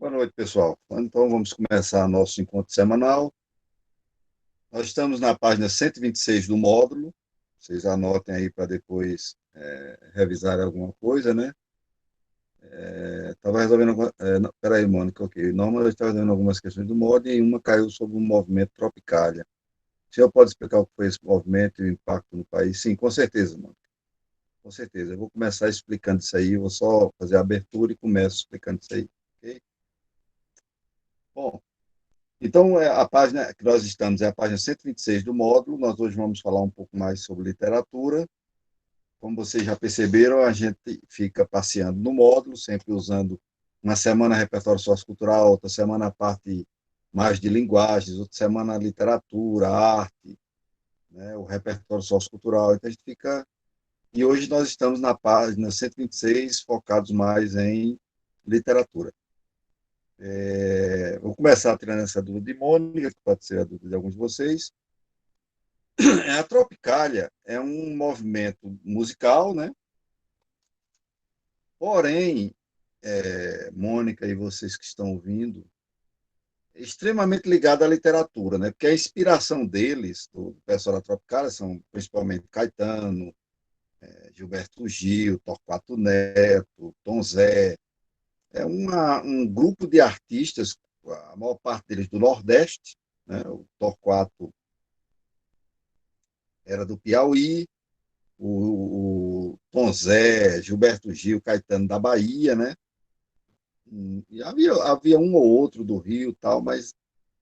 Boa noite, pessoal. Então, vamos começar nosso encontro semanal. Nós estamos na página 126 do módulo. Vocês anotem aí para depois revisar alguma coisa, né? Estava resolvendo. Peraí, Mônica, ok. Norma estava resolvendo algumas questões do módulo e uma caiu sobre o movimento Tropicália. O senhor pode explicar o que foi esse movimento e o impacto no país? Sim, com certeza, Mônica. Com certeza. Eu vou começar explicando isso aí. Eu vou só fazer a abertura e começo explicando isso aí. Ok? Bom, então, a página que nós estamos é a página 126 do módulo. Nós hoje vamos falar um pouco mais sobre literatura. Como vocês já perceberam, a gente fica passeando no módulo, sempre usando uma semana repertório sociocultural, outra semana a parte mais de linguagens, outra semana literatura, arte, né, o repertório sociocultural. Então, a gente fica... E hoje nós estamos na página 126, focados mais em literatura. Vou começar tirando essa dúvida de Mônica, que pode ser a dúvida de alguns de vocês. A Tropicália é um movimento musical, né? Porém, Mônica e vocês que estão ouvindo, é extremamente ligado à literatura, né? Porque a inspiração deles, do pessoal da Tropicália, são principalmente Caetano, Gilberto Gil, Torquato Neto, Tom Zé. É um grupo de artistas, a maior parte deles do Nordeste, né? O Torquato era do Piauí, o Tom Zé, Gilberto Gil, Caetano da Bahia, né? E havia um ou outro do Rio, tal, mas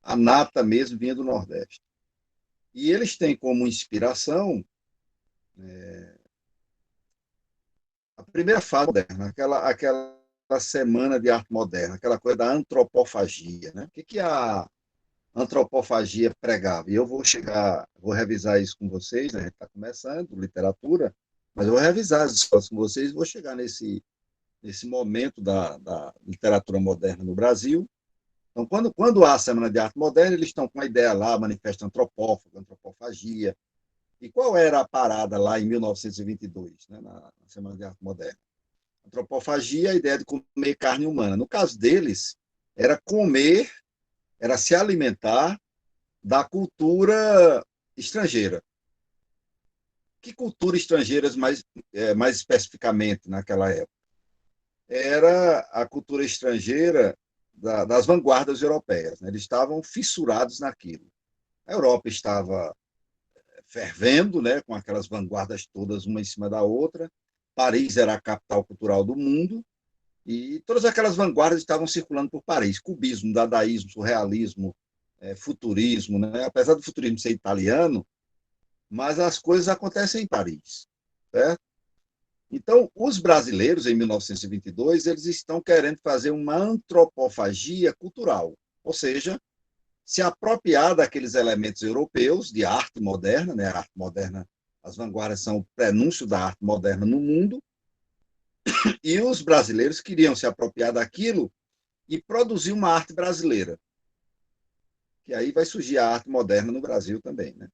a nata mesmo vinha do Nordeste. E eles têm como inspiração a primeira fase moderna, aquela semana de arte moderna, aquela coisa da antropofagia, né? O que a antropofagia pregava? E eu vou revisar isso com vocês, né? A gente está começando, literatura, mas eu vou revisar as escolas com vocês e vou chegar nesse momento da literatura moderna no Brasil. Então, quando há a Semana de Arte Moderna, eles estão com a ideia lá, manifesto antropófago, antropofagia. E qual era a parada lá em 1922, né, na Semana de Arte Moderna? Antropofagia, a ideia de comer carne humana. No caso deles, era comer, era se alimentar da cultura estrangeira. Que cultura estrangeiras mais especificamente naquela época? Era a cultura estrangeira das vanguardas europeias. Né? Eles estavam fissurados naquilo. A Europa estava fervendo, né, com aquelas vanguardas todas uma em cima da outra. Paris era a capital cultural do mundo e todas aquelas vanguardas estavam circulando por Paris. Cubismo, dadaísmo, surrealismo, futurismo. Né? Apesar do futurismo ser italiano, mas as coisas acontecem em Paris. Certo? Então, os brasileiros, em 1922, eles estão querendo fazer uma antropofagia cultural, ou seja, se apropriar daqueles elementos europeus de arte moderna, né? A arte moderna, as vanguardas são o prenúncio da arte moderna no mundo, e os brasileiros queriam se apropriar daquilo e produzir uma arte brasileira, que aí vai surgir a arte moderna no Brasil também, né?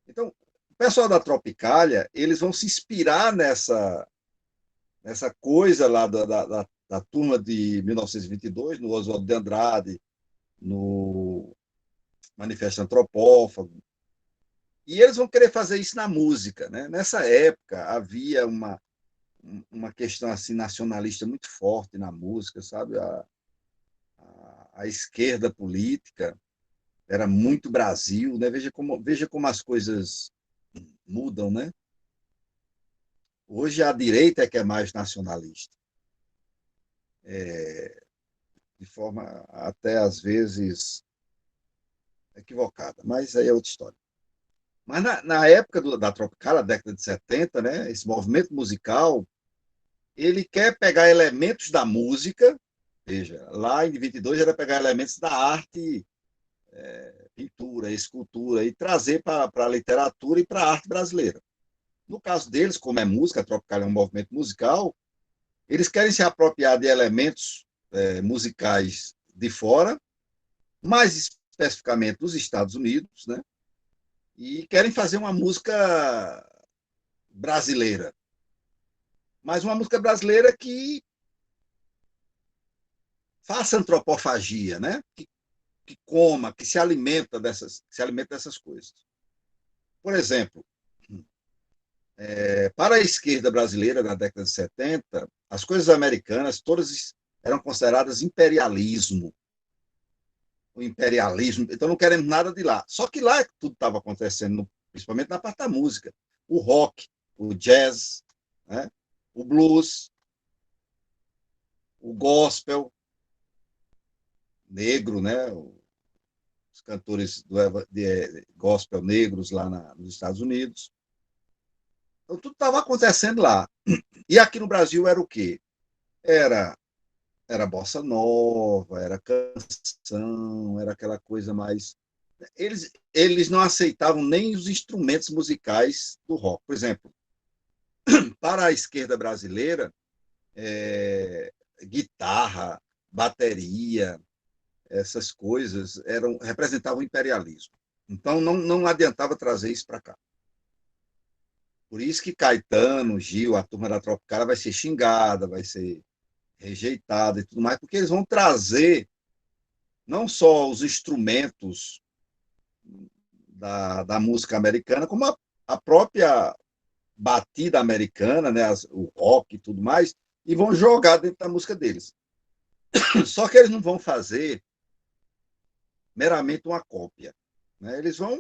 Então, o pessoal da Tropicália, eles vão se inspirar nessa coisa lá da turma de 1922, no Oswaldo de Andrade, no Manifesto Antropófago, e eles vão querer fazer isso na música. Né? Nessa época, havia uma questão assim nacionalista muito forte na música, sabe? A esquerda política era muito Brasil, né? Veja como as coisas mudam, né? Hoje a direita é que é mais nacionalista, de forma até às vezes equivocada, mas aí é outra história. Mas na época da Tropical, a década de 70, né, esse movimento musical, ele quer pegar elementos da música, veja, lá em 22 era pegar elementos da arte, pintura, escultura, e trazer para a literatura e para a arte brasileira. No caso deles, como é música, a Tropical é um movimento musical, eles querem se apropriar de elementos musicais de fora, mais especificamente dos Estados Unidos, né? E querem fazer uma música brasileira. Mas uma música brasileira que faça antropofagia, né? Que coma, se alimenta dessas coisas. Por exemplo, para a esquerda brasileira, na década de 70, as coisas americanas todas eram consideradas imperialismo. O imperialismo, então não queremos nada de lá. Só que lá é que tudo estava acontecendo, principalmente na parte da música. O rock, o jazz, né? O blues, o gospel negro, né? Os cantores de gospel negros lá nos Estados Unidos. Então, tudo estava acontecendo lá. E aqui no Brasil era o quê? Era, era bossa nova, era canção, era aquela coisa mais. Eles não aceitavam nem os instrumentos musicais do rock. Por exemplo, para a esquerda brasileira, guitarra, bateria, essas coisas representavam o imperialismo. Então, não adiantava trazer isso para cá. Por isso que Caetano, Gil, a turma da Tropicália vai ser xingada, vai ser rejeitada e tudo mais, porque eles vão trazer não só os instrumentos da música americana, como a própria batida americana, né, o rock e tudo mais, e vão jogar dentro da música deles. Só que eles não vão fazer meramente uma cópia. Né? Eles vão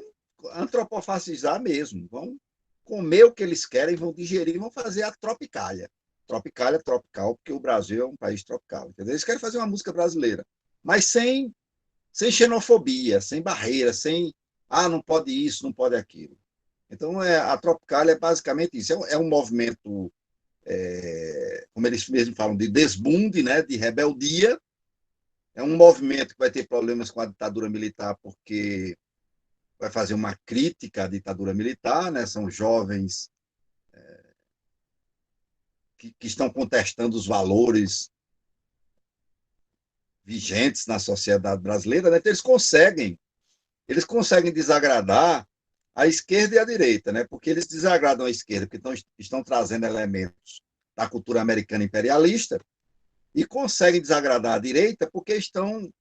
antropofascizar mesmo, vão comer o que eles querem, vão digerir, vão fazer a tropicália. Tropicália tropical, porque o Brasil é um país tropical. Entendeu? Eles querem fazer uma música brasileira, mas sem xenofobia, sem barreira, sem não pode isso, não pode aquilo. Então, a Tropicália é basicamente isso. É um movimento, como eles mesmos falam, de desbunde, né, de rebeldia. É um movimento que vai ter problemas com a ditadura militar, porque vai fazer uma crítica à ditadura militar, né? São jovens que estão contestando os valores vigentes na sociedade brasileira, né? Então, eles conseguem desagradar a esquerda e a direita, né? Porque eles desagradam a esquerda, porque estão trazendo elementos da cultura americana imperialista, e conseguem desagradar a direita porque estão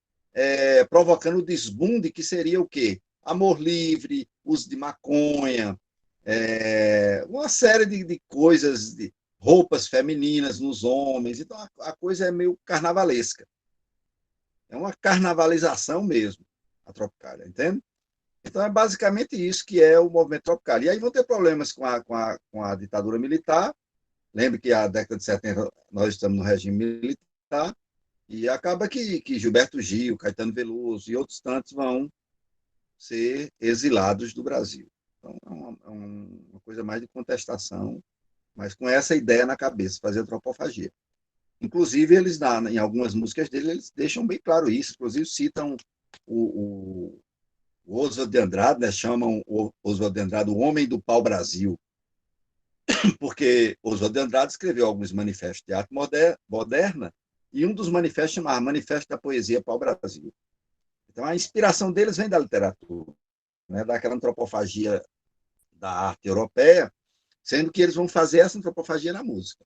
provocando o desbunde, que seria o quê? Amor livre, uso de maconha, uma série de coisas, de roupas femininas nos homens. Então, a coisa é meio carnavalesca. É uma carnavalização mesmo, a Tropicália, entende? Então, é basicamente isso que é o movimento Tropicália. E aí vão ter problemas com a ditadura militar. Lembre que a década de 70 nós estamos no regime militar, e acaba que Gilberto Gil, Caetano Veloso e outros tantos vão ser exilados do Brasil. Então, uma coisa mais de contestação, mas com essa ideia na cabeça, fazer antropofagia. Inclusive, eles, em algumas músicas dele, eles deixam bem claro isso. Inclusive, citam o Oswald de Andrade, né, chamam o Oswald de Andrade o homem do pau-brasil, porque Oswald de Andrade escreveu alguns manifestos de arte moderna, e um dos manifestos chamava Manifesto da Poesia Pau-Brasil. Então, a inspiração deles vem da literatura, né, daquela antropofagia da arte europeia, sendo que eles vão fazer essa antropofagia na música.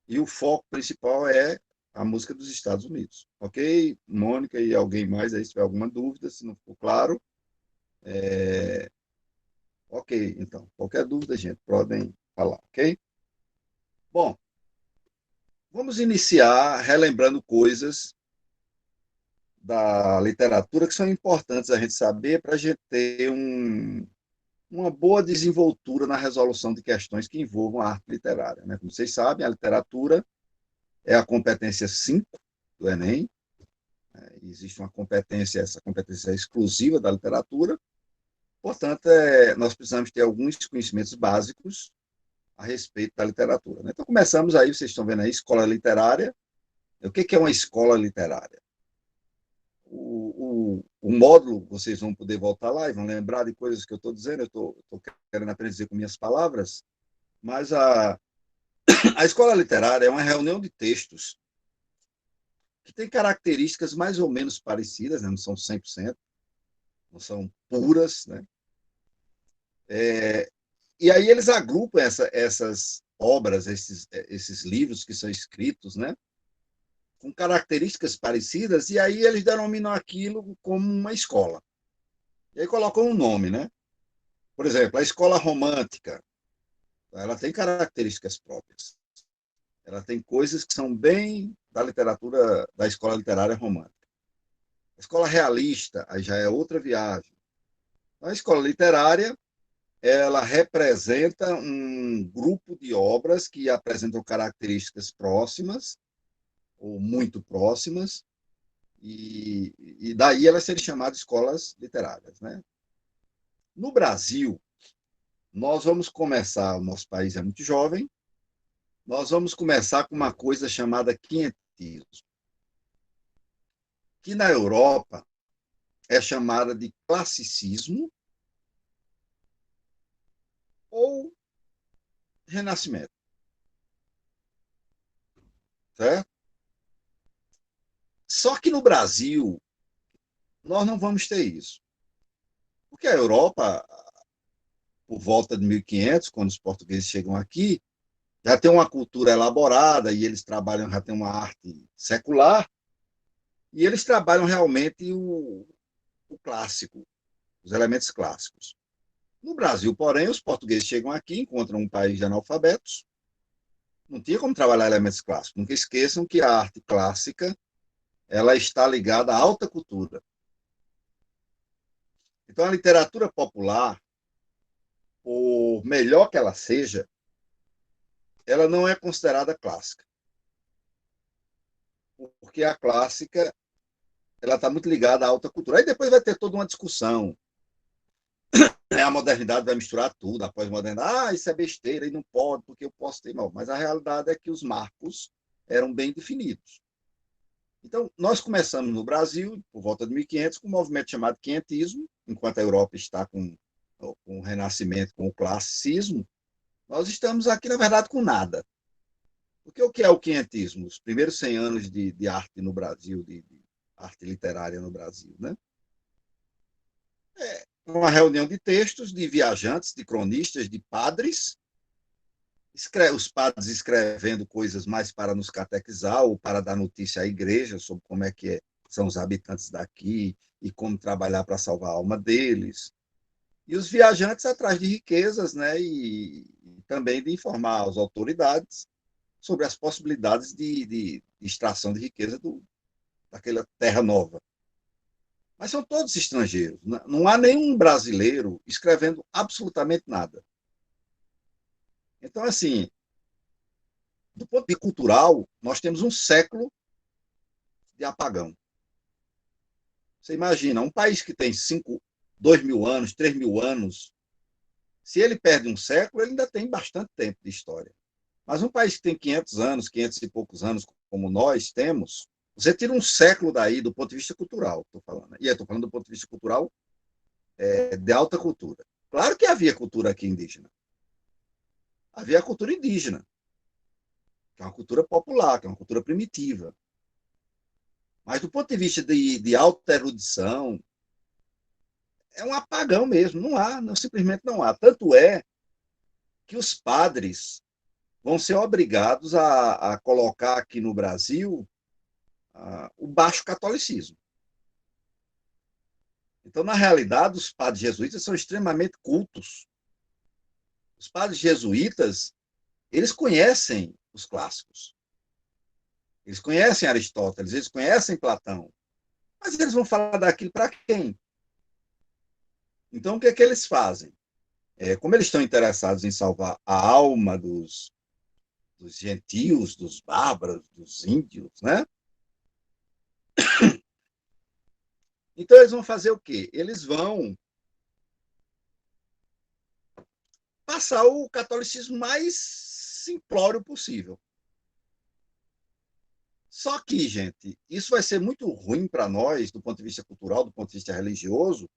E o foco principal é a música dos Estados Unidos. Ok? Mônica e alguém mais aí, se tiver alguma dúvida, se não for claro. Ok, então. Qualquer dúvida, gente, podem falar, ok? Bom, vamos iniciar relembrando coisas da literatura que são importantes a gente saber para a gente ter uma boa desenvoltura na resolução de questões que envolvam a arte literária. Né? Como vocês sabem, a literatura é a competência 5 do Enem. Existe uma competência, essa competência é exclusiva da literatura. Portanto, nós precisamos ter alguns conhecimentos básicos a respeito da literatura. Né? Então, começamos aí, vocês estão vendo aí, escola literária. O que é uma escola literária? O módulo, vocês vão poder voltar lá e vão lembrar de coisas que eu estou dizendo, eu estou querendo aprender com minhas palavras, mas a escola literária é uma reunião de textos que tem características mais ou menos parecidas, né? Não são 100%, não são puras, né? E aí eles agrupam essas obras, esses livros que são escritos, né? com características parecidas, e aí eles denominam aquilo como uma escola. E aí colocam um nome, né? Por exemplo, a escola romântica, ela tem características próprias. Ela tem coisas que são bem da literatura, da escola literária romântica. A escola realista, aí já é outra viagem. A escola literária, ela representa um grupo de obras que apresentam características próximas, ou muito próximas, e daí elas serem chamadas de escolas literárias. Né? No Brasil, nós vamos começar, o nosso país é muito jovem, nós vamos começar com uma coisa chamada quinhentismo, que na Europa é chamada de classicismo ou renascimento, certo? Só que no Brasil, nós não vamos ter isso. Porque a Europa, por volta de 1500, quando os portugueses chegam aqui, já tem uma cultura elaborada e eles trabalham, já tem uma arte secular, e eles trabalham realmente o clássico, os elementos clássicos. No Brasil, porém, os portugueses chegam aqui, encontram um país de analfabetos, não tinha como trabalhar elementos clássicos. Nunca esqueçam que a arte clássica ela está ligada à alta cultura. Então, a literatura popular, por melhor que ela seja, ela não é considerada clássica. Porque a clássica ela está muito ligada à alta cultura. Aí depois vai ter toda uma discussão. A modernidade vai misturar tudo, a pós-modernidade, isso é besteira, e não pode, porque eu posso ter mal. Mas a realidade é que os marcos eram bem definidos. Então, nós começamos no Brasil, por volta de 1500, com um movimento chamado quinhentismo, enquanto a Europa está com o Renascimento, com o classicismo, nós estamos aqui, na verdade, com nada. Porque o que é o quinhentismo? Os primeiros 100 anos de arte no Brasil, de arte literária no Brasil, né? É uma reunião de textos de viajantes, de cronistas, de padres, os padres escrevendo coisas mais para nos catequizar ou para dar notícia à igreja sobre como é que são os habitantes daqui e como trabalhar para salvar a alma deles. E os viajantes atrás de riquezas, né? E também de informar as autoridades sobre as possibilidades de extração de riqueza daquela terra nova. Mas são todos estrangeiros. Não há nenhum brasileiro escrevendo absolutamente nada. Então, assim, do ponto de vista cultural, nós temos um século de apagão. Você imagina, um país que tem 2.000 anos, 3.000 anos, se ele perde um século, ele ainda tem bastante tempo de história. Mas um país que tem 500 anos, 500 e poucos anos, como nós temos, você tira um século daí do ponto de vista cultural, estou falando. E eu estou falando do ponto de vista cultural de alta cultura. Claro que havia cultura aqui indígena. Havia a cultura indígena, que é uma cultura popular, que é uma cultura primitiva. Mas do ponto de vista de alta erudição, é um apagão mesmo. Não há, não, simplesmente não há. Tanto é que os padres vão ser obrigados a colocar aqui no Brasil o baixo catolicismo. Então, na realidade, os padres jesuítas são extremamente cultos. Os padres jesuítas, eles conhecem os clássicos. Eles conhecem Aristóteles, eles conhecem Platão. Mas eles vão falar daquilo para quem? Então, o que é que eles fazem? Como eles estão interessados em salvar a alma dos gentios, dos bárbaros, dos índios, né? Então, eles vão fazer o quê? Eles vão passar o catolicismo mais simplório possível. Só que, gente, isso vai ser muito ruim para nós, do ponto de vista cultural, do ponto de vista religioso.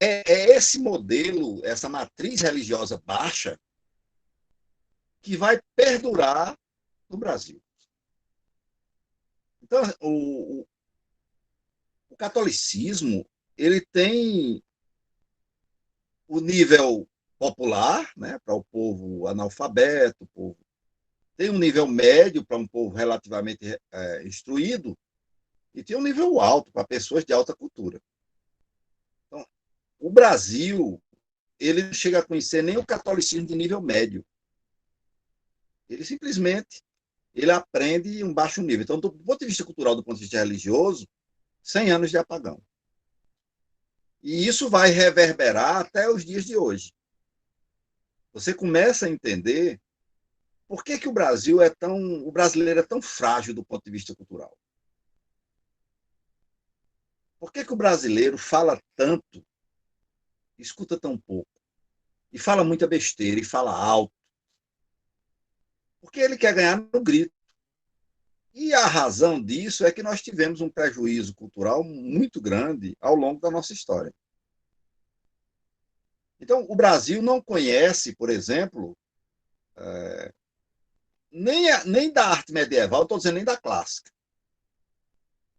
É esse modelo, essa matriz religiosa baixa, que vai perdurar no Brasil. Então, o catolicismo ele tem o nível popular, né, para o povo analfabeto, o povo. tem um nível médio para um povo relativamente instruído e tem um nível alto para pessoas de alta cultura. Então, o Brasil, ele não chega a conhecer nem o catolicismo de nível médio. Ele simplesmente ele aprende um baixo nível. Então, do ponto de vista cultural, do ponto de vista religioso, 100 anos de apagão. E isso vai reverberar até os dias de hoje. Você começa a entender por que o Brasil o brasileiro é tão frágil do ponto de vista cultural. Por que o brasileiro fala tanto, escuta tão pouco, e fala muita besteira, e fala alto? Porque ele quer ganhar no grito. E a razão disso é que nós tivemos um prejuízo cultural muito grande ao longo da nossa história. Então, o Brasil não conhece, por exemplo, nem da arte medieval, estou dizendo nem da clássica.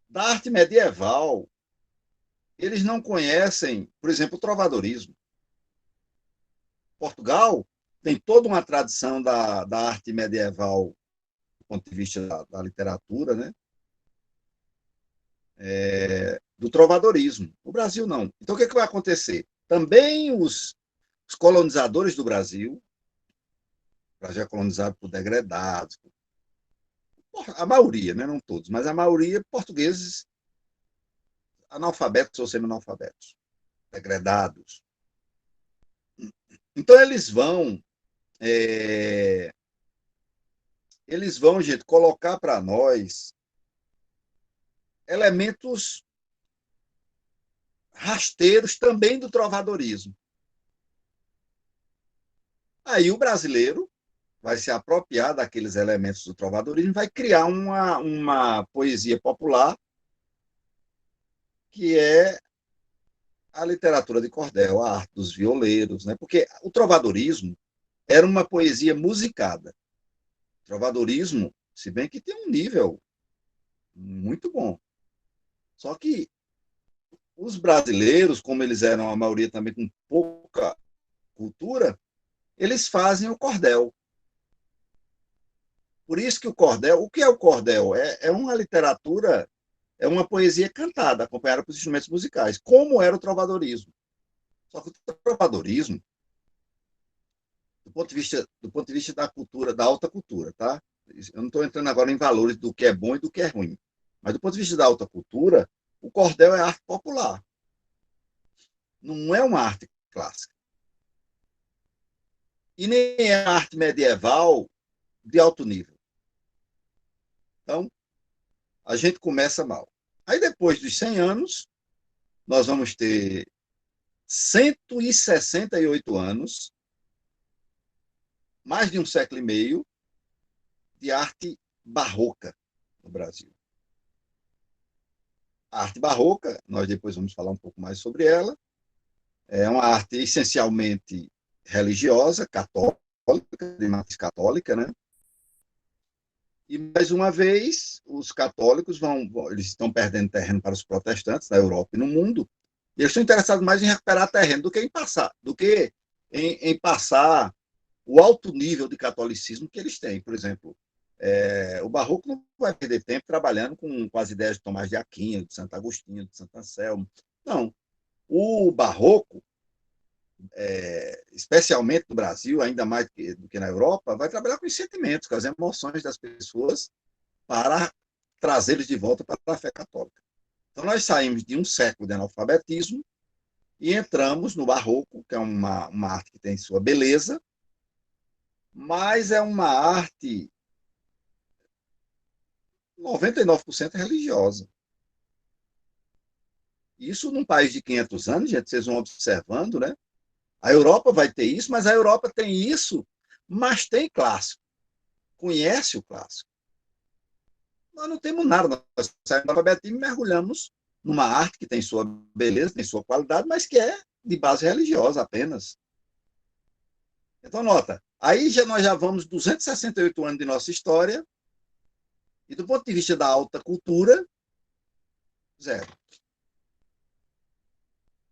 Da arte medieval, eles não conhecem, por exemplo, o trovadorismo. Portugal tem toda uma tradição da arte medieval, do ponto de vista da literatura, né? Do trovadorismo. O Brasil não. Então, o que vai acontecer? Também os colonizadores do Brasil, o Brasil é colonizado por degredados, a maioria, né? Não todos, mas a maioria portugueses analfabetos ou semi-analfabetos, degredados. Então, eles vão, gente, colocar para nós elementos rasteiros também do trovadorismo. Aí o brasileiro vai se apropriar daqueles elementos do trovadorismo e vai criar uma poesia popular que é a literatura de cordel, a arte dos violeiros, né? Porque o trovadorismo era uma poesia musicada. O trovadorismo, se bem que tem um nível muito bom. Só que os brasileiros, como eles eram a maioria também com pouca cultura, eles fazem o cordel. Por isso que o que é o cordel? É uma literatura, é uma poesia cantada, acompanhada por instrumentos musicais, como era o trovadorismo. Só que o trovadorismo, do ponto de vista da cultura, da alta cultura, tá? Eu não estou entrando agora em valores do que é bom e do que é ruim. Mas do ponto de vista da alta cultura, o cordel é arte popular. Não é uma arte clássica. E nem é arte medieval de alto nível. Então, a gente começa mal. Aí, depois dos 100 anos, nós vamos ter 168 anos, mais de um século e meio, de arte barroca no Brasil. A arte barroca, nós depois vamos falar um pouco mais sobre ela, é uma arte essencialmente religiosa, católica, de matriz católica, né? E, mais uma vez, os católicos eles estão perdendo terreno para os protestantes na Europa e no mundo, e eles estão interessados mais em recuperar terreno do que em passar o alto nível de catolicismo que eles têm. Por exemplo, o Barroco não vai perder tempo trabalhando com as ideias de Tomás de Aquino, de Santo Agostinho, de Santo Anselmo. Não. O Barroco, especialmente no Brasil, ainda mais do que na Europa, vai trabalhar com os sentimentos, com as emoções das pessoas para trazê-los de volta para a fé católica. Então, nós saímos de um século de analfabetismo e entramos no Barroco, que é uma arte que tem sua beleza, mas é uma arte 99% religiosa. Isso num país de 500 anos, gente, vocês vão observando, né? A Europa vai ter isso, mas a Europa tem isso, mas tem clássico. Conhece o clássico. Nós não temos nada, nós saímos do alfabetismo e mergulhamos numa arte que tem sua beleza, tem sua qualidade, mas que é de base religiosa apenas. Então, nota, aí nós já vamos 268 anos de nossa história, e do ponto de vista da alta cultura, zero.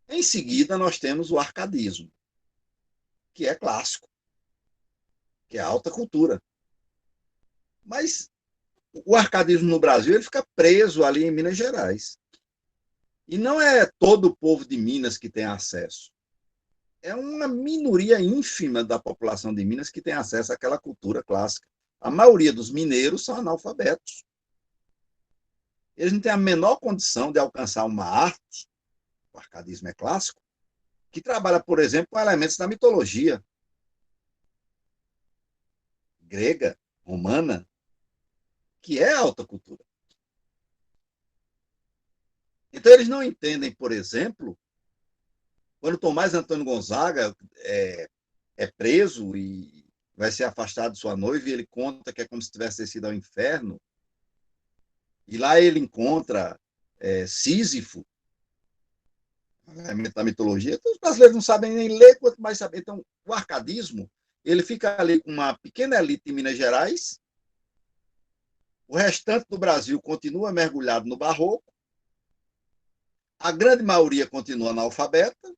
Em seguida, nós temos o arcadismo, que é clássico, que é alta cultura. Mas o arcadismo no Brasil ele fica preso ali em Minas Gerais. E não é todo o povo de Minas que tem acesso. É uma minoria ínfima da população de Minas que tem acesso àquela cultura clássica. A maioria dos mineiros são analfabetos. Eles não têm a menor condição de alcançar uma arte, o arcadismo é clássico, que trabalha, por exemplo, com elementos da mitologia grega, romana, que é alta cultura. Então, eles não entendem, por exemplo, quando Tomás Antônio Gonzaga é preso e vai ser afastado de sua noiva, e ele conta que é como se tivesse descido ao inferno, e lá ele encontra Sísifo, elemento da mitologia. Então, os brasileiros não sabem nem ler, quanto mais saber. Então, o arcadismo, ele fica ali com uma pequena elite em Minas Gerais, o restante do Brasil continua mergulhado no barroco, a grande maioria continua analfabeta,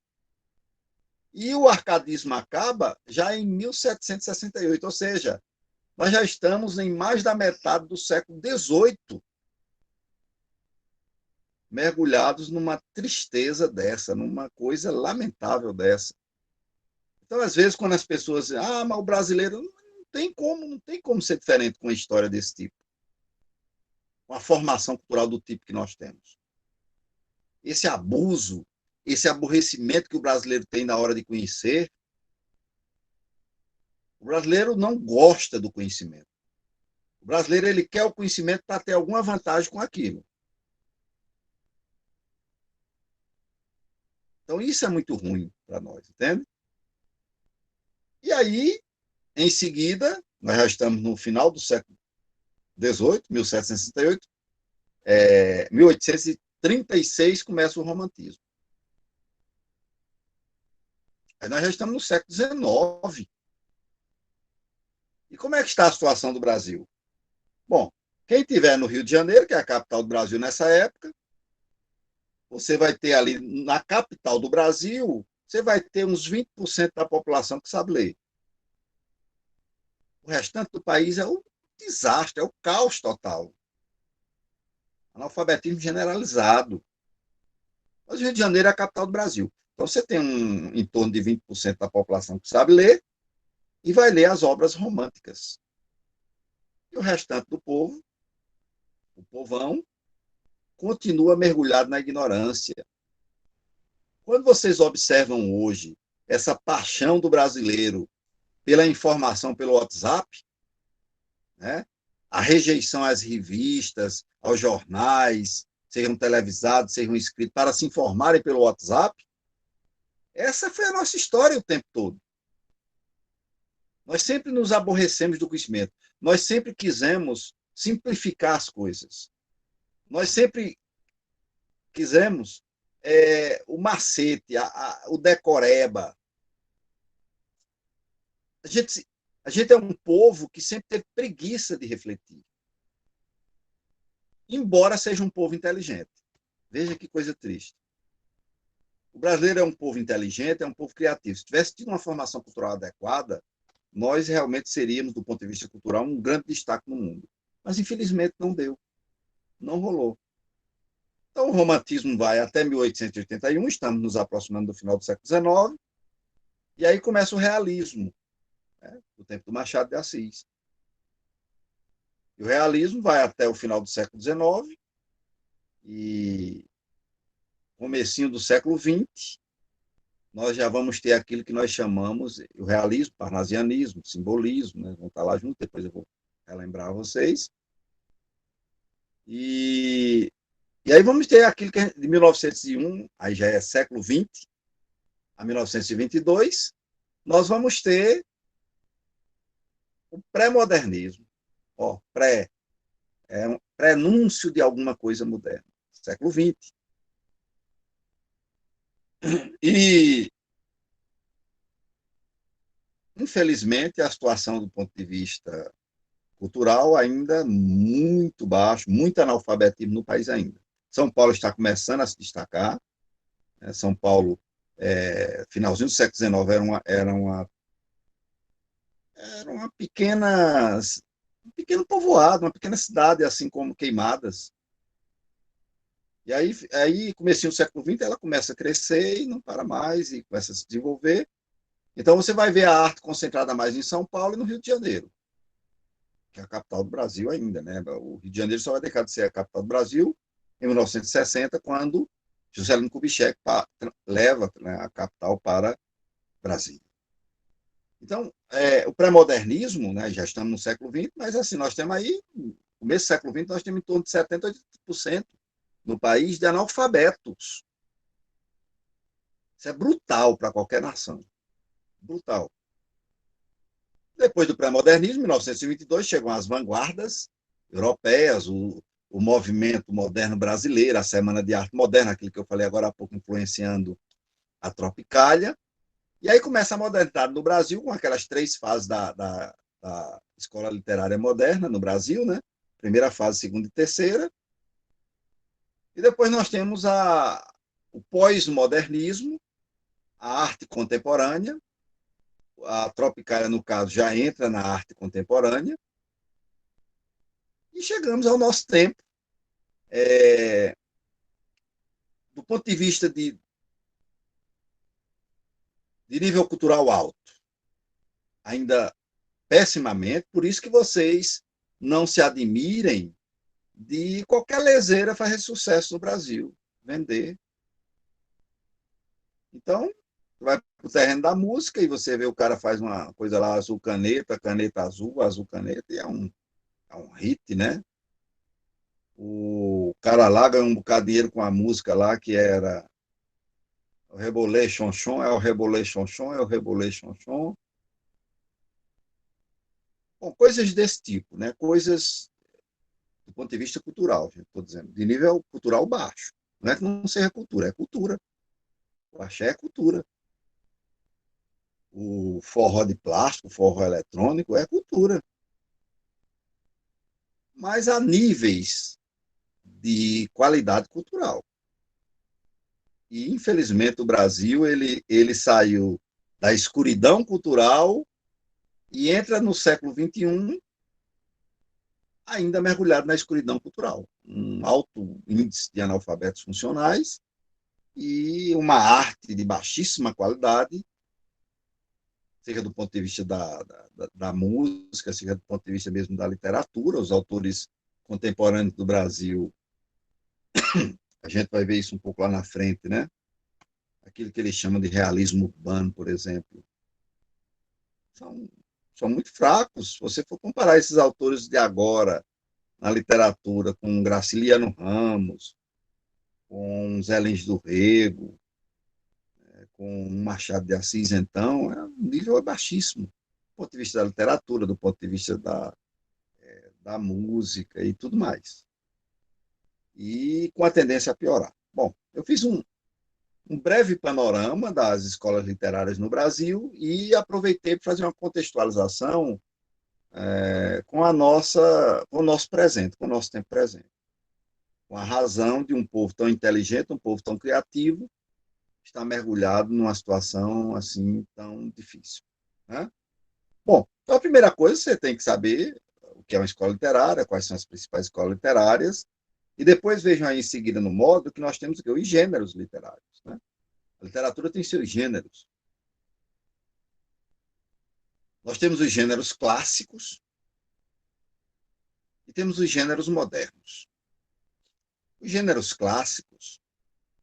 e o arcadismo acaba já em 1768, ou seja, nós já estamos em mais da metade do século XVIII, mergulhados numa tristeza dessa, numa coisa lamentável dessa. Então, às vezes, quando as pessoas dizem, mas o brasileiro não tem como ser diferente com uma história desse tipo, com a formação cultural do tipo que nós temos. Esse abuso, esse aborrecimento que o brasileiro tem na hora de conhecer, o brasileiro não gosta do conhecimento. O brasileiro ele quer o conhecimento para ter alguma vantagem com aquilo. Então, isso é muito ruim para nós, entende? E aí, em seguida, nós já estamos no final do século XVIII, 1768, 1836 começa o romantismo. Aí nós já estamos no século XIX. E como é que está a situação do Brasil? Bom, quem estiver no Rio de Janeiro, que é a capital do Brasil nessa época, você vai ter ali, na capital do Brasil, você vai ter uns 20% da população que sabe ler. O restante do país é um desastre, é o caos total. Analfabetismo generalizado. Mas o Rio de Janeiro é a capital do Brasil. Então, você tem em torno de 20% da população que sabe ler e vai ler as obras românticas. E o restante do povo, o povão, continua mergulhado na ignorância. Quando vocês observam hoje essa paixão do brasileiro pela informação pelo WhatsApp, né? A rejeição às revistas, aos jornais, sejam televisados, sejam escritos, para se informarem pelo WhatsApp, essa foi a nossa história o tempo todo. Nós sempre nos aborrecemos do conhecimento. Nós sempre quisemos simplificar as coisas. Nós sempre quisemos o macete, o decoreba. A gente é um povo que sempre teve preguiça de refletir. Embora seja um povo inteligente. Veja que coisa triste. O brasileiro é um povo inteligente, é um povo criativo. Se tivesse tido uma formação cultural adequada, nós realmente seríamos, do ponto de vista cultural, um grande destaque no mundo. Mas, infelizmente, não deu. Não rolou. Então, o romantismo vai até 1881, estamos nos aproximando do final do século XIX, e aí começa o realismo, né, do tempo do Machado de Assis. E o realismo vai até o final do século XIX e comecinho do século XX, nós já vamos ter aquilo que nós chamamos o realismo, parnasianismo, simbolismo, né? Vão estar lá junto, depois eu vou relembrar a vocês. E aí vamos ter aquilo que de 1901, aí já é século XX, a 1922, nós vamos ter o pré-modernismo. É um prenúncio de alguma coisa moderna, século XX. E, infelizmente, a situação do ponto de vista cultural ainda muito baixo, muito analfabetismo no país ainda. São Paulo está começando a se destacar. Né? São Paulo, finalzinho do século XIX, era uma pequena um pequeno povoado, uma pequena cidade, assim como Queimadas. E aí comecinho do século XX, ela começa a crescer e não para mais, e começa a se desenvolver. Então, você vai ver a arte concentrada mais em São Paulo e no Rio de Janeiro, que é a capital do Brasil ainda, né? O Rio de Janeiro só vai deixar de ser a capital do Brasil em 1960, quando Juscelino Kubitschek leva, né, a capital para Brasília. Então, o pré-modernismo, né, já estamos no século XX, mas assim, nós temos aí, no começo do século XX, nós temos em torno de 70% a 80% no país de analfabetos. Isso é brutal para qualquer nação. Brutal. Depois do pré-modernismo, em 1922, chegam as vanguardas europeias, o movimento moderno brasileiro, a Semana de Arte Moderna, aquilo que eu falei agora há pouco, influenciando a Tropicália. E aí começa a modernidade no Brasil, com aquelas 3 fases da escola literária moderna no Brasil, né? Primeira fase, segunda e terceira. E depois nós temos o pós-modernismo, a arte contemporânea. A Tropicália, no caso, já entra na arte contemporânea. E chegamos ao nosso tempo, é, do ponto de vista de nível cultural alto, ainda pessimamente, por isso que vocês não se admirem de qualquer leseira fazer sucesso no Brasil, vender. Então, vai para o terreno da música e você vê o cara faz uma coisa lá, azul caneta, caneta azul caneta, e é um hit, né? O cara lá ganhou um bocado de dinheiro com a música lá, que era o Rebolê Chonchon, é o Rebolê Chonchon, é o Rebolê Chonchon. Bom, coisas desse tipo, né? Coisas do ponto de vista cultural, estou dizendo, de nível cultural baixo. Não é que não seja cultura, é cultura. O axé é cultura. O forró de plástico, o forró eletrônico é cultura. Mas há níveis de qualidade cultural. E, infelizmente, o Brasil ele saiu da escuridão cultural e entra no século XXI ainda mergulhado na escuridão cultural. Um alto índice de analfabetos funcionais e uma arte de baixíssima qualidade, seja do ponto de vista da música, seja do ponto de vista mesmo da literatura. Os autores contemporâneos do Brasil, a gente vai ver isso um pouco lá na frente, né? Aquilo que eles chamam de realismo urbano, por exemplo, são, são muito fracos. Se você for comparar esses autores de agora na literatura com Graciliano Ramos, com Zé Lins do Rego, com Machado de Assis, então, o nível é baixíssimo, do ponto de vista da literatura, do ponto de vista da música e tudo mais. E com a tendência a piorar. Bom, eu fiz um breve panorama das escolas literárias no Brasil e aproveitei para fazer uma contextualização com o nosso presente, com o nosso tempo presente. Com a razão de um povo tão inteligente, um povo tão criativo, estar mergulhado numa situação assim tão difícil, né? Bom, então a primeira coisa você tem que saber o que é uma escola literária, quais são as principais escolas literárias, e depois vejam aí em seguida no módulo que nós temos os gêneros literários, né? A literatura tem seus gêneros. Nós temos os gêneros clássicos e temos os gêneros modernos. Os gêneros clássicos,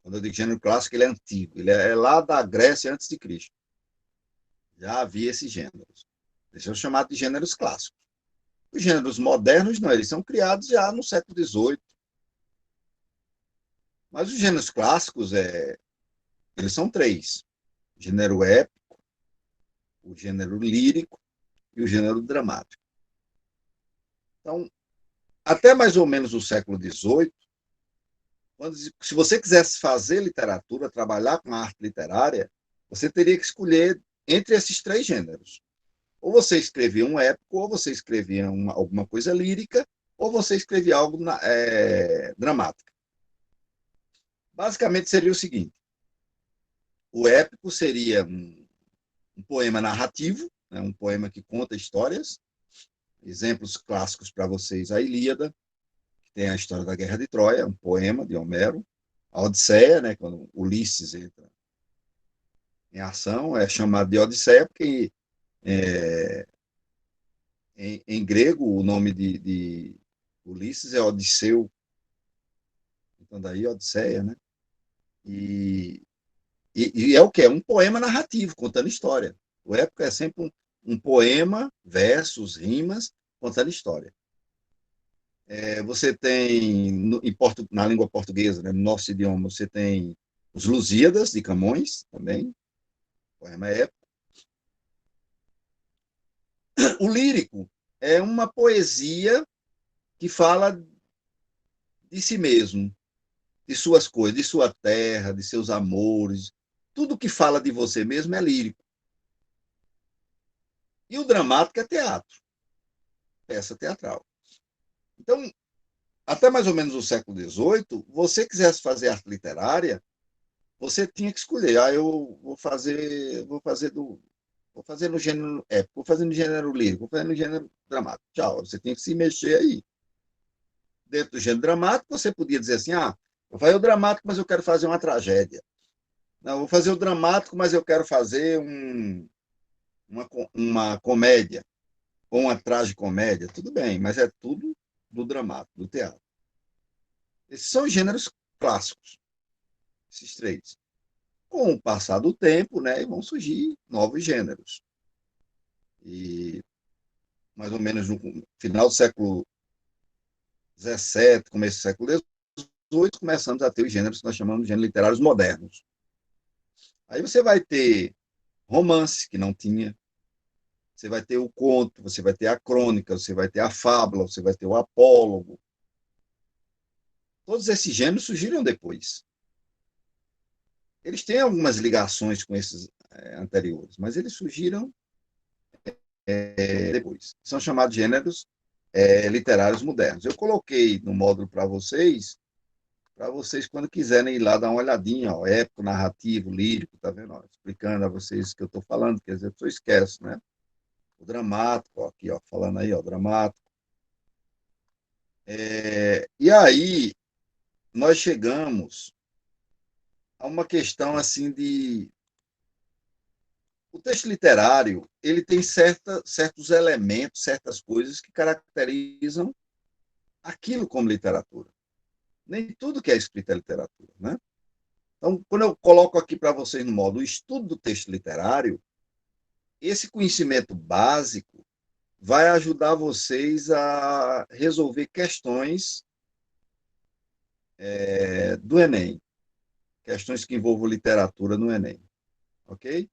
quando eu digo gênero clássico, ele é antigo, ele é lá da Grécia antes de Cristo. Já havia esses gêneros. Eles são chamados de gêneros clássicos. Os gêneros modernos, não, eles são criados já no século XVIII. Mas os gêneros clássicos, eles são 3. O gênero épico, o gênero lírico e o gênero dramático. Então, até mais ou menos o século XVIII, se você quisesse fazer literatura, trabalhar com a arte literária, você teria que escolher entre esses 3 gêneros. Ou você escrevia um épico, ou você escrevia alguma coisa lírica, ou você escrevia algo dramático. Basicamente seria o seguinte: o épico seria um poema narrativo, né, um poema que conta histórias, exemplos clássicos para vocês: a Ilíada, que tem a história da Guerra de Troia, um poema de Homero; a Odisseia, né, quando Ulisses entra em ação, é chamado de Odisseia porque em grego o nome de Ulisses é Odisseu, então daí Odisseia, né? E, e é o que? É um poema narrativo, contando história. O épico é sempre um poema, versos, rimas, contando história. Você tem, na língua portuguesa, né, no nosso idioma, você tem os Lusíadas, de Camões, também, poema épico. O lírico é uma poesia que fala de si mesmo, de suas coisas, de sua terra, de seus amores. Tudo que fala de você mesmo é lírico. E o dramático é teatro, peça teatral. Então, até mais ou menos o século XVIII, você quisesse fazer arte literária, você tinha que escolher. Eu vou fazer no gênero épico, vou fazer no gênero lírico, vou fazer no gênero dramático. Tchau, você tinha que se mexer aí. Dentro do gênero dramático, você podia dizer assim: vou fazer o dramático, mas eu quero fazer uma tragédia. Não, vou fazer o dramático, mas eu quero fazer uma comédia, ou uma tragicomédia. Tudo bem, mas é tudo do dramático, do teatro. Esses são os gêneros clássicos, esses três. Com o passar do tempo, né, vão surgir novos gêneros. E mais ou menos no final do século XVII, começo do século XVIII, começamos a ter os gêneros que nós chamamos de gêneros literários modernos. Aí você vai ter romance, que não tinha; você vai ter o conto, você vai ter a crônica, você vai ter a fábula, você vai ter o apólogo. Todos esses gêneros surgiram depois. Eles têm algumas ligações com esses anteriores, mas eles surgiram depois. São chamados gêneros literários modernos. Eu coloquei no módulo para vocês, quando quiserem ir lá dar uma olhadinha, ó, épico, narrativo, lírico, tá vendo? Ó, explicando a vocês o que eu estou falando, quer dizer, a pessoa esquece, né? O dramático, ó, aqui, ó, falando aí, ó, dramático. E aí, nós chegamos a uma questão assim de... O texto literário, ele tem certos elementos, certas coisas que caracterizam aquilo como literatura. Nem tudo que é escrito é literatura, né? Então, quando eu coloco aqui para vocês no modo o estudo do texto literário, esse conhecimento básico vai ajudar vocês a resolver questões do Enem, questões que envolvam literatura no Enem, ok?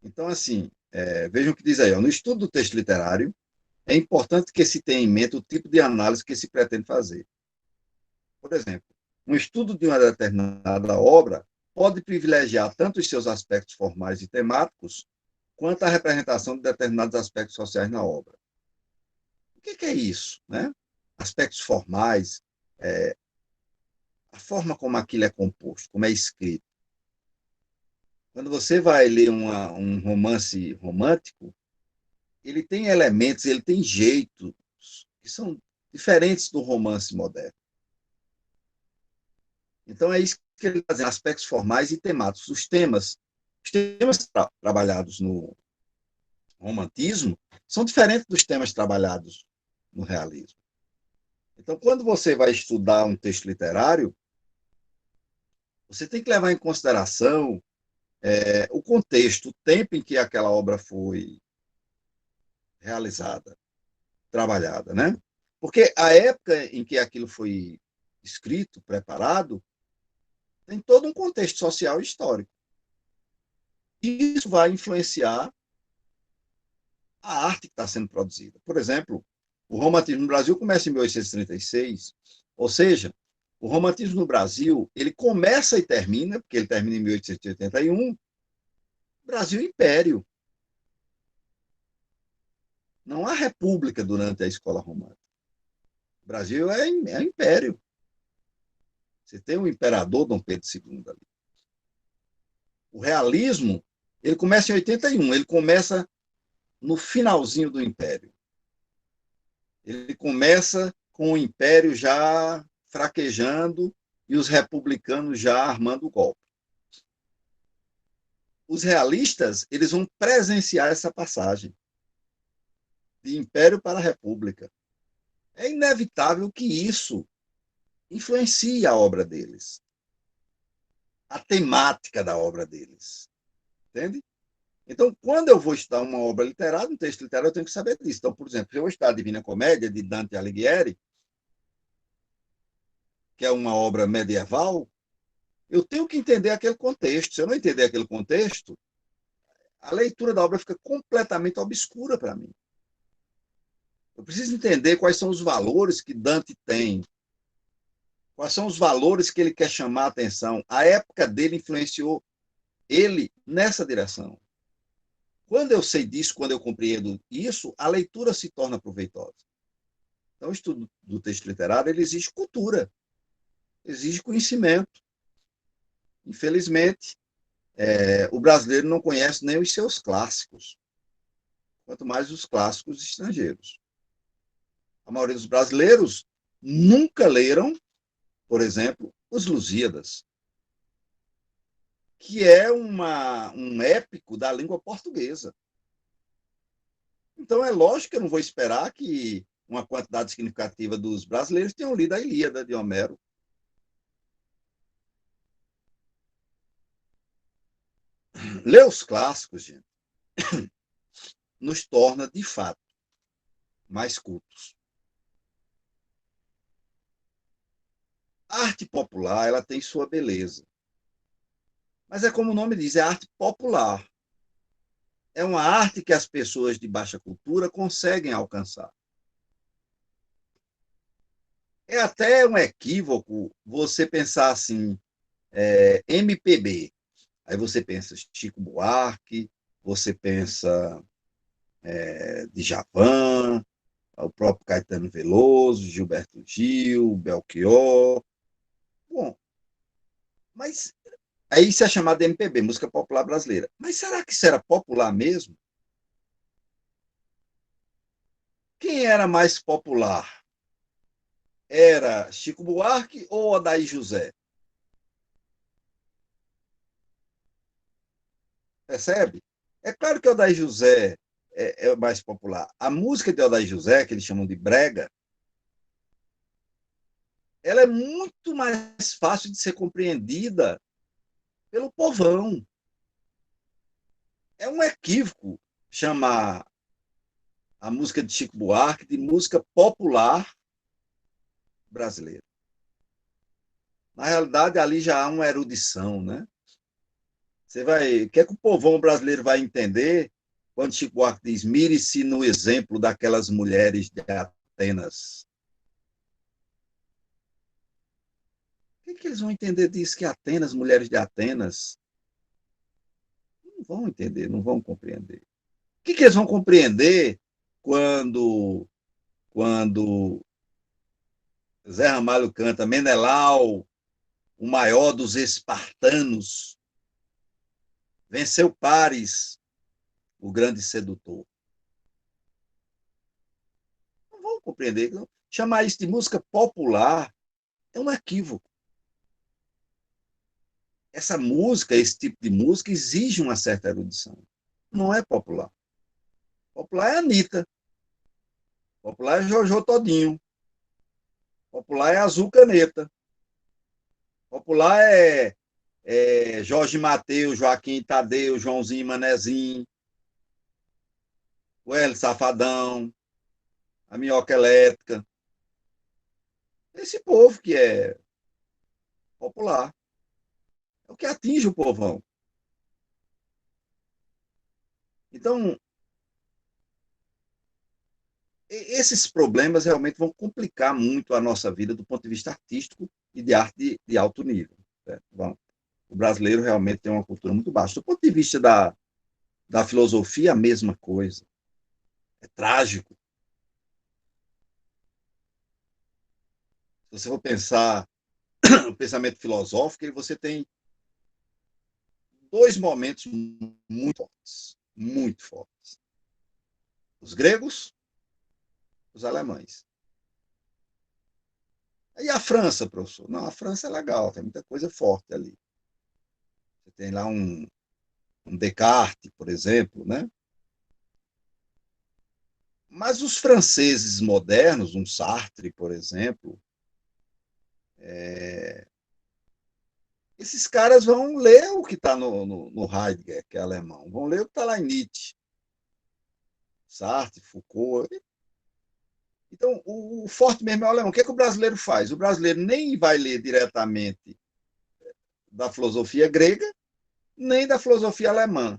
Então, assim, vejam o que diz aí, ó, no estudo do texto literário, é importante que se tenha em mente o tipo de análise que se pretende fazer. Por exemplo, um estudo de uma determinada obra pode privilegiar tanto os seus aspectos formais e temáticos, quanto a representação de determinados aspectos sociais na obra. O que é isso, né? Aspectos formais, a forma como aquilo é composto, como é escrito. Quando você vai ler um romance romântico, ele tem elementos, ele tem jeitos que são diferentes do romance moderno. Então, é isso que ele está dizendo, aspectos formais e temáticos. Os temas trabalhados no romantismo são diferentes dos temas trabalhados no realismo. Então, quando você vai estudar um texto literário, você tem que levar em consideração o contexto, o tempo em que aquela obra foi realizada, trabalhada, né? Porque a época em que aquilo foi escrito, preparado, tem todo um contexto social e histórico. E isso vai influenciar a arte que está sendo produzida. Por exemplo, o romantismo no Brasil começa em 1836, ou seja, o romantismo no Brasil, ele começa e termina, porque ele termina em 1881, Brasil Império. Não há república durante a escola romântica. O Brasil é império. Você tem o imperador Dom Pedro II ali. O realismo, ele começa em 81, ele começa no finalzinho do Império. Ele começa com o Império já fraquejando e os republicanos já armando o golpe. Os realistas, eles vão presenciar essa passagem de Império para a República. É inevitável que isso influencie a obra deles, a temática da obra deles, entende? Então, quando eu vou estudar uma obra literária, um texto literário, eu tenho que saber disso. Então, por exemplo, se eu vou estudar a Divina Comédia, de Dante Alighieri, que é uma obra medieval, eu tenho que entender aquele contexto. Se eu não entender aquele contexto, a leitura da obra fica completamente obscura para mim. Eu preciso entender quais são os valores que Dante tem, quais são os valores que ele quer chamar a atenção. A época dele influenciou ele nessa direção. Quando eu sei disso, quando eu compreendo isso, a leitura se torna proveitosa. Então, o estudo do texto literário ele exige cultura, exige conhecimento. Infelizmente, o brasileiro não conhece nem os seus clássicos, quanto mais os clássicos estrangeiros. A maioria dos brasileiros nunca leram, por exemplo, os Lusíadas, que é um épico da língua portuguesa. Então, é lógico que eu não vou esperar que uma quantidade significativa dos brasileiros tenham lido a Ilíada de Homero. Ler os clássicos, gente, nos torna, de fato, mais cultos. A arte popular ela tem sua beleza, mas é como o nome diz, é arte popular. É uma arte que as pessoas de baixa cultura conseguem alcançar. É até um equívoco você pensar assim, MPB. Aí você pensa Chico Buarque, você pensa Djavan, o próprio Caetano Veloso, Gilberto Gil, Belchior. Bom, mas aí isso é chamado de MPB, música popular brasileira. Mas será que isso era popular mesmo? Quem era mais popular? Era Chico Buarque ou Odaí José? Percebe? É claro que Odaí José é o mais popular. A música de Odaí José, que eles chamam de brega, ela é muito mais fácil de ser compreendida pelo povão. É um equívoco chamar a música de Chico Buarque de música popular brasileira. Na realidade, ali já há uma erudição, né? Você vai, o que é que o povão brasileiro vai entender quando Chico Buarque diz: mire-se no exemplo daquelas mulheres de Atenas? O que é que eles vão entender disso que Atenas, mulheres de Atenas? Não vão entender, não vão compreender. O que é que eles vão compreender quando Zé Ramalho canta Menelau, o maior dos espartanos, venceu Paris, o grande sedutor? Não vão compreender. Não. Chamar isso de música popular é um equívoco. Essa música, esse tipo de música, exige uma certa erudição. Não é popular. Popular é Anitta. Popular é Jojo Todinho. Popular é Azul Caneta. Popular é Jorge Mateus, Joaquim Tadeu, Joãozinho Manezinho, o Hélio Safadão, a Minhoca Elétrica. Esse povo que é popular. É o que atinge o povão. Então, esses problemas realmente vão complicar muito a nossa vida do ponto de vista artístico e de arte de alto nível. Certo? Bom, o brasileiro realmente tem uma cultura muito baixa. Do ponto de vista da filosofia, a mesma coisa. É trágico. Se você for pensar no pensamento filosófico, você tem dois momentos muito fortes. Muito fortes. Os gregos os alemães. E a França, professor? Não, a França é legal, tem muita coisa forte ali. Você tem lá um Descartes, por exemplo, né? Mas os franceses modernos, um Sartre, por exemplo, esses caras vão ler o que está no Heidegger, que é alemão, vão ler o que está lá em Nietzsche, Sartre, Foucault. Então, o forte mesmo é o alemão. O que, é que o brasileiro faz? O brasileiro nem vai ler diretamente da filosofia grega, nem da filosofia alemã.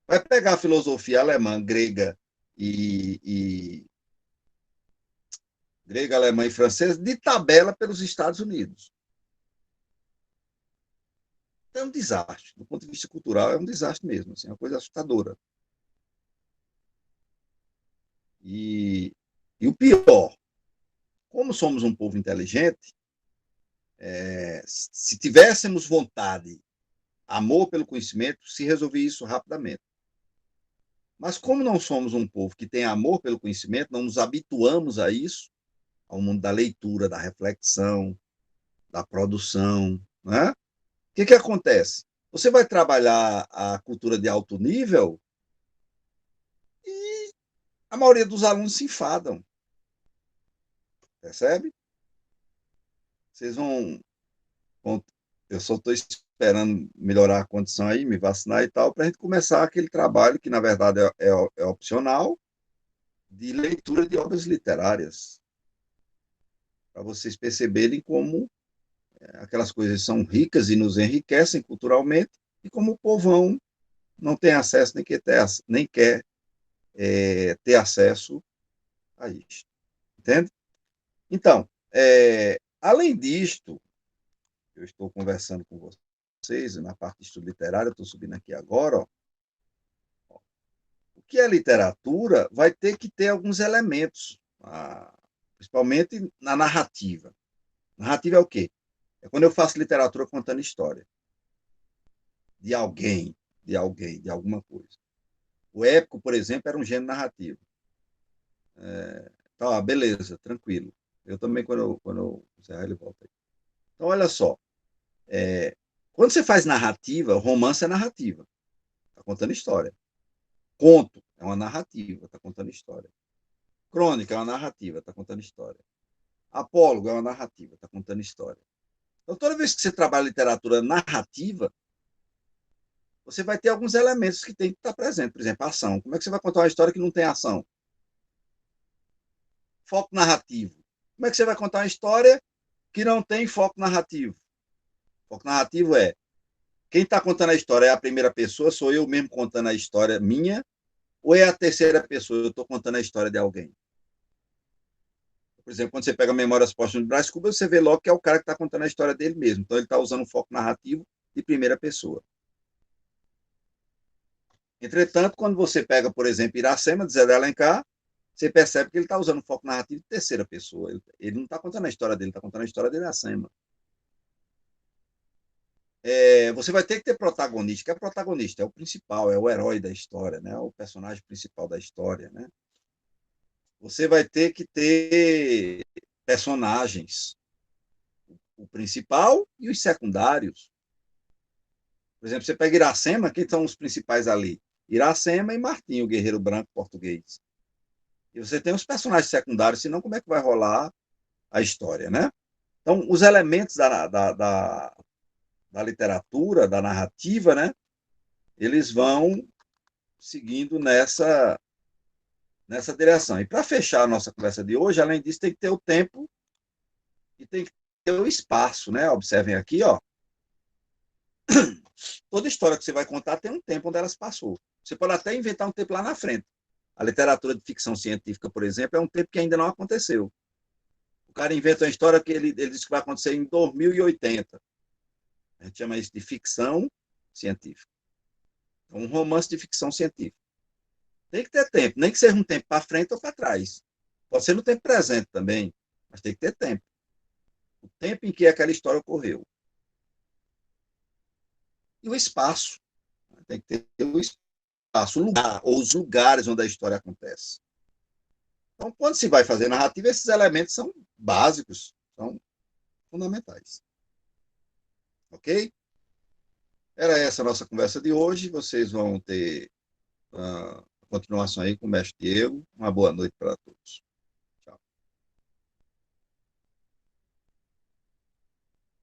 Vai pegar a filosofia alemã, grega grega, alemã e francesa de tabela pelos Estados Unidos. É um desastre. Do ponto de vista cultural, é um desastre mesmo. Assim, é uma coisa assustadora. E, e o pior, como somos um povo inteligente, se tivéssemos vontade, amor pelo conhecimento, se resolvia isso rapidamente. Mas como não somos um povo que tem amor pelo conhecimento, não nos habituamos a isso, ao mundo da leitura, da reflexão, da produção, né? O que acontece? Você vai trabalhar a cultura de alto nível e a maioria dos alunos se enfadam, percebe? Vocês vão eu só estou esperando melhorar a condição aí, me vacinar e tal, para a gente começar aquele trabalho que, na verdade, é opcional, de leitura de obras literárias, para vocês perceberem como aquelas coisas são ricas e nos enriquecem culturalmente, e como o povão não tem acesso, nem quer ter acesso a isso. Entende? Então, além disto, eu estou conversando com vocês, na parte de estudo literário, eu estou subindo aqui agora, ó, o que é literatura vai ter que ter alguns elementos, principalmente na narrativa. Narrativa é o quê? É quando eu faço literatura contando história de alguém, de alguma coisa. O épico, por exemplo, era um gênero narrativo. Tá, beleza, tranquilo. Eu também, quando eu encerrar, ele volta aí. Então, olha só. Quando você faz narrativa, romance é narrativa. Está contando história. Conto é uma narrativa, está contando história. Crônica é uma narrativa, está contando história. Apólogo é uma narrativa, está contando história. Então, toda vez que você trabalha literatura narrativa, você vai ter alguns elementos que tem que estar presentes. Por exemplo, ação. Como é que você vai contar uma história que não tem ação? Foco narrativo. Como é que você vai contar uma história que não tem foco narrativo? Foco narrativo é quem está contando a história é a primeira pessoa, sou eu mesmo contando a história minha, ou é a terceira pessoa, eu estou contando a história de alguém? Por exemplo, quando você pega Memórias Póstumas de Brás Cubas, você vê logo que é o cara que está contando a história dele mesmo. Então, ele está usando um foco narrativo de primeira pessoa. Entretanto, quando você pega, por exemplo, Iracema, de Zé de Alencar, você percebe que ele está usando um foco narrativo de terceira pessoa. Ele não está contando a história dele, está contando a história de Iracema. Você vai ter que ter protagonista, que é protagonista, é o principal, é o herói da história, né? É o personagem principal da história, né? Você vai ter que ter personagens, o principal e os secundários. Por exemplo, você pega Iracema, quem são os principais ali? Iracema e Martinho, o guerreiro branco português. E você tem os personagens secundários, senão como é que vai rolar a história, né? Então, os elementos da literatura, da narrativa, né? Eles vão seguindo nessa direção. E para fechar a nossa conversa de hoje, além disso, tem que ter o tempo e tem que ter o espaço, né? Observem aqui, ó. Toda história que você vai contar tem um tempo onde ela se passou. Você pode até inventar um tempo lá na frente. A literatura de ficção científica, por exemplo, é um tempo que ainda não aconteceu. O cara inventa uma história que ele diz que vai acontecer em 2080. A gente chama isso de ficção científica. É um romance de ficção científica. Tem que ter tempo, nem que seja um tempo para frente ou para trás. Pode ser no tempo presente também, mas tem que ter tempo. O tempo em que aquela história ocorreu. E o espaço. Tem que ter o espaço, o lugar, ou os lugares onde a história acontece. Então, quando se vai fazer narrativa, esses elementos são básicos, são fundamentais. Ok? Era essa a nossa conversa de hoje. Vocês vão ter a continuação aí com o mestre Diego. Uma boa noite para todos.